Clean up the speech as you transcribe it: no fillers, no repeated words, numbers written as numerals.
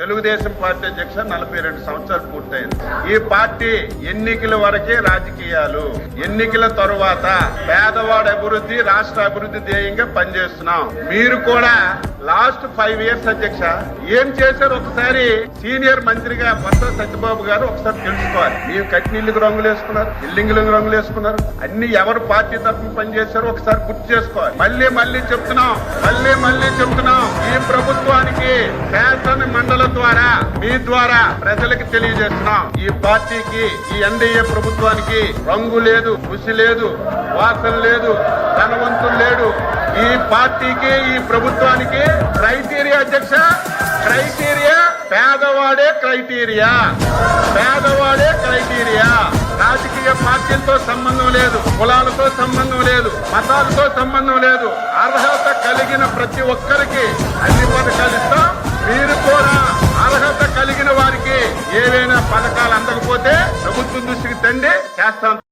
Telugu Desam party అధ్యక్ష 42 సంవత్సరాలు పూర్తయింది. ఈ పార్టీ ఎన్నికల వరకే రాజకీయాలు, ఎన్నికల తరువాత పేదవాడ అభివృద్ధి, రాష్ట్ర అభివృద్ధి ధ్యేయంగా పనిచేస్తున్నాం. మీరు కూడా లాస్ట్ 5 years అధ్యక్ష ఏం చేశారు ఒకసారి సీనియర్ మంత్రిగా బొత్స సత్యబాబు గారు ఒకసారి తెలుసుకోవాలి. మీరు కట్టిన ఇల్లుకు రంగులు వేసుకున్నారు, బిల్డింగ్లకు రంగులు వేసుకున్నారు, అన్ని ఎవరు పార్టీ తరఫున పనిచేశారో ఒకసారి గుర్తు చేసుకోవాలి. మళ్ళీ చెప్తున్నాం, ఈ ప్రభుత్వానికి శాసన మండలి ద్వారా మీ ద్వారా ప్రజలకు తెలియజేస్తున్నాం. ఈ పార్టీకి, ఈ ఎన్డీఏ ప్రభుత్వానికి రంగు లేదు, రుచి లేదు, వాసన లేదు, ధనవంతులు లేడు. ఈ పార్టీకి, ఈ ప్రభుత్వానికి క్రైటీరియా అధ్యక్ష, క్రైటీరియా పేదవాడే క్రైటీరియా. రాజకీయ పార్టీలతో సంబంధం లేదు, కులాలతో సంబంధం లేదు, మతాలతో సంబంధం లేదు. అర్హత కలిగిన ప్రతి ఒక్కరికి అన్ని పథకాలు ఇస్తాం. మీరు కూడా అర్హత కలిగిన వారికి ఏవైనా పథకాలు అందకపోతే ప్రభుత్వం దృష్టికి తండి చేస్తాం.